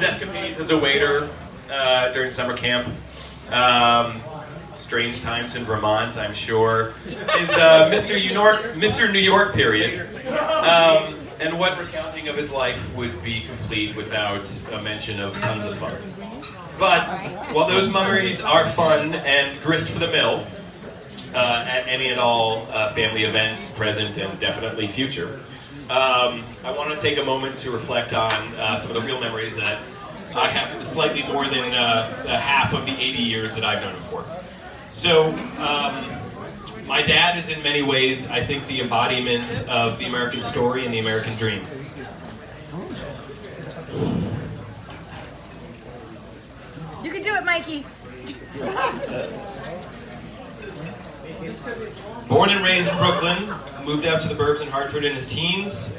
his escapades as a waiter during summer camp. Strange times in Vermont, I'm sure. His Mr. New York period. And what recounting of his life would be complete without a mention of tons of fun. But while those memories are fun and grist for the mill, at any and all family events, present and definitely future, I want to take a moment to reflect on some of the real memories that I have slightly more than half of the 80 years that I've known him for. So, my dad is in many ways, I think, the embodiment of the American story and the American dream. You can do it, Mikey. Born and raised in Brooklyn, moved out to the burbs in Hartford in his teens,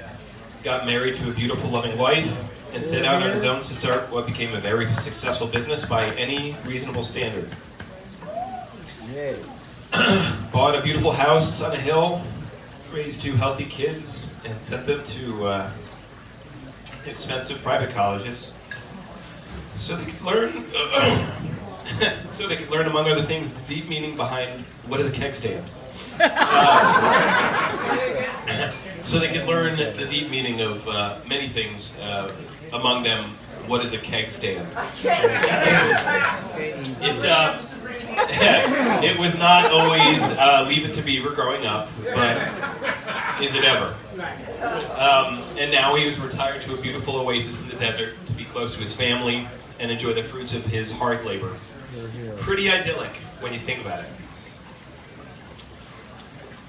got married to a beautiful, loving wife, and set out on his own to start what became a very successful business by any reasonable standard. Bought a beautiful house on a hill, raised 2 healthy kids, and sent them to expensive private colleges so they could learn among other things, the deep meaning behind what is a keg stand. So they could learn the deep meaning of many things, among them, what is a keg stand. It was not always Leave It to Beaver growing up, but is it ever? And now he was retired to a beautiful oasis in the desert to be close to his family and enjoy the fruits of his hard labor. Pretty idyllic when you think about it.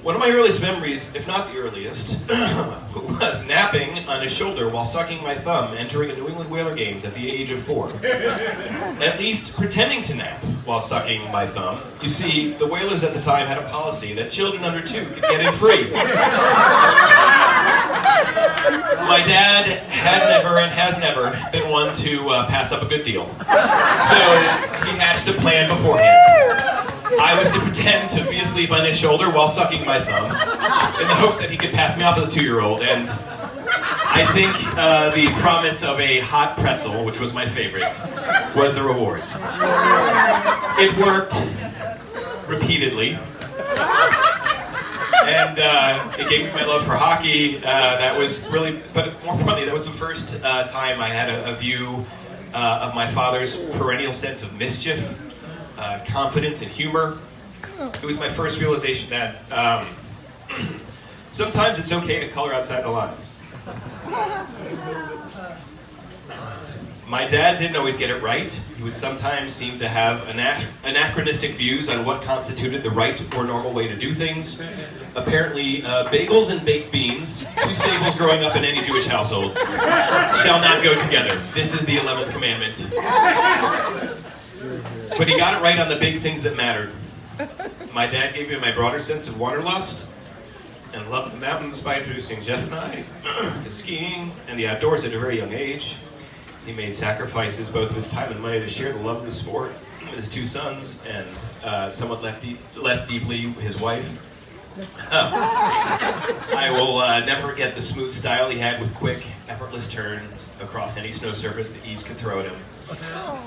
One of my earliest memories, if not the earliest, was napping on his shoulder while sucking my thumb entering a New England Whaler games at the age of 4. At least pretending to nap while sucking my thumb. You see, the Whalers at the time had a policy that children under 2 could get in free. My dad had never and has never been one to pass up a good deal. So he hatched a plan beforehand. I was to pretend to be asleep on his shoulder while sucking my thumb in the hopes that he could pass me off as a 2-year-old. And I think the promise of a hot pretzel, which was my favorite, was the reward. It worked repeatedly. And it gave me my love for hockey. That was really, but more importantly, that was the first time I had a view of my father's perennial sense of mischief, confidence, and humor. It was my first realization that sometimes it's okay to color outside the lines. My dad didn't always get it right. He would sometimes seem to have anachronistic views on what constituted the right or normal way to do things. Apparently, bagels and baked beans, 2 staples growing up in any Jewish household, shall not go together. This is the 11th commandment. But he got it right on the big things that mattered. My dad gave me my broader sense of wanderlust and loved the mountains by introducing Jeff and I to skiing and the outdoors at a very young age. He made sacrifices, both of his time and money, to share the love of the sport with his 2 sons and somewhat less deeply his wife. I will never forget the smooth style he had with quick, effortless turns across any snow surface the east could throw at him.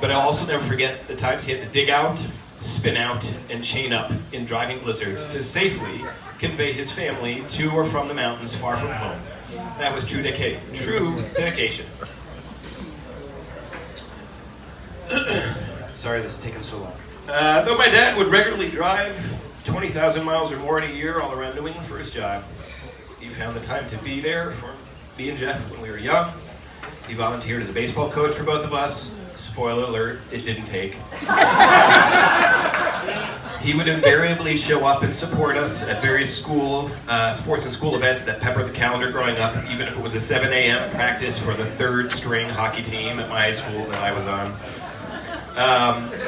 But I'll also never forget the times he had to dig out, spin out, and chain up in driving blizzards to safely convey his family to or from the mountains far from home. That was true dedication. Sorry this is taking so long. Though my dad would regularly drive 20,000 miles or more in a year all around New England for his job, he found the time to be there for me and Jeff when we were young. He volunteered as a baseball coach for both of us. Spoiler alert, it didn't take. He would invariably show up and support us at various school, sports and school events that peppered the calendar growing up, even if it was a 7 a.m. practice for the 3rd string hockey team at my high school that I was on.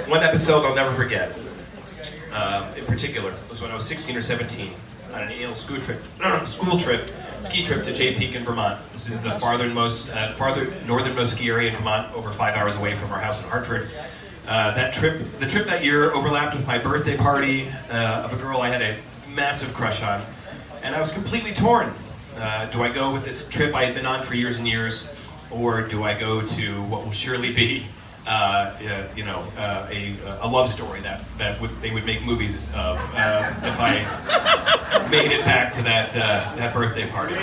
One episode I'll never forget, in particular, was when I was 16 or 17 on an Yale ski trip to Jay Peak in Vermont. This is the farther northernmost ski area in Vermont, over 5 hours away from our house in Hartford. The trip that year overlapped with my birthday party of a girl I had a massive crush on, and I was completely torn. Do I go with this trip I had been on for years and years, or do I go to what will surely be, a love story that they would make movies of if I made it back to that birthday party.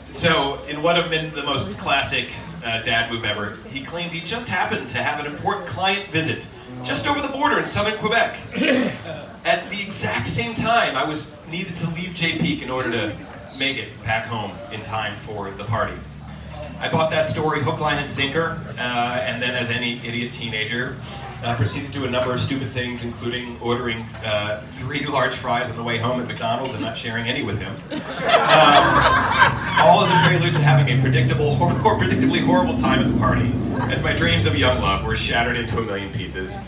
So in what have been the most classic dad move ever, he claimed he just happened to have an important client visit just over the border in southern Quebec. At the exact same time, I was needed to leave Jay Peak in order to make it back home in time for the party. I bought that story hook, line, and sinker, and then as any idiot teenager, proceeded to do a number of stupid things, including ordering 3 large fries on the way home at McDonald's and not sharing any with him. All as a prelude to having a predictably horrible time at the party, as my dreams of young love were shattered into a million pieces.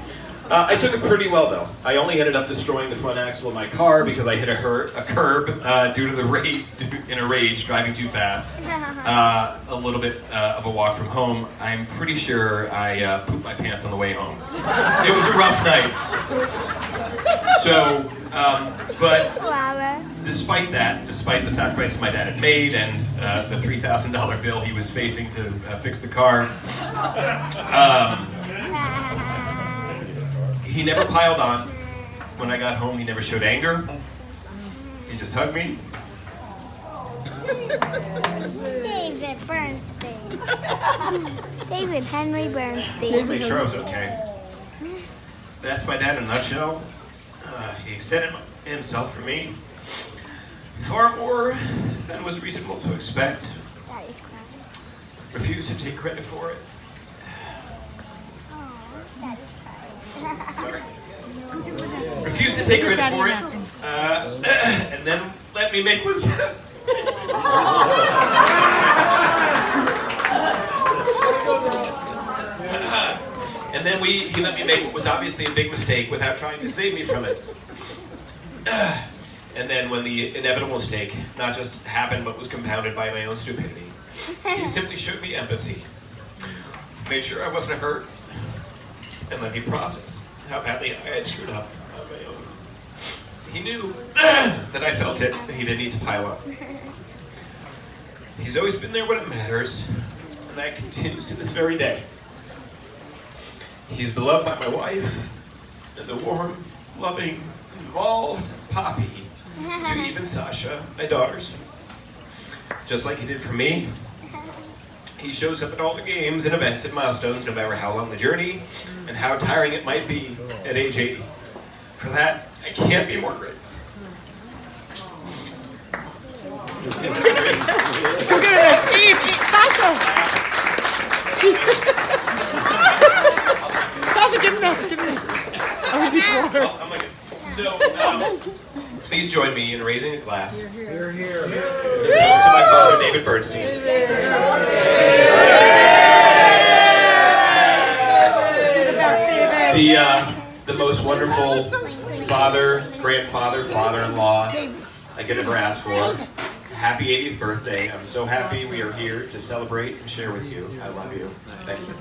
I took it pretty well, though. I only ended up destroying the front axle of my car because I hit a curb due to in a rage, driving too fast. A little bit of a walk from home. I'm pretty sure I pooped my pants on the way home. It was a rough night. So, but despite the sacrifices my dad had made and the $3,000 bill he was facing to fix the car, he never piled on. When I got home, he never showed anger. He just hugged me. David Bernstein. David Henry Bernstein. To make sure I was okay. That's my dad in a nutshell. He extended himself for me far more than was reasonable to expect. Daddy's crying. Refused to take credit for it. Oh, Daddy's crying. Sorry. Refused to take credit for it. And then let me make was. And then he let me make what was obviously a big mistake without trying to save me from it. And then when the inevitable mistake not just happened but was compounded by my own stupidity, he simply showed me empathy, made sure I wasn't hurt, and let me process how badly I had screwed up on my own. He knew that I felt it, and he didn't need to pile up. He's always been there when it matters, and that continues to this very day. He's beloved by my wife as a warm, loving, involved Poppy to even Sasha, my daughters. Just like he did for me, he shows up at all the games and events and milestones, no matter how long the journey and how tiring it might be at age 80. For that, I can't be more grateful. Sasha! Sasha, give him this, give him this. Oh, he needs water. Oh, I'm like, so, please join me in raising a glass. Here. In toast to my father, David Bernstein. The most wonderful father, grandfather, father-in-law I could ever ask for. Happy 80th birthday. I'm so happy we are here to celebrate and share with you. I love you. Thank you.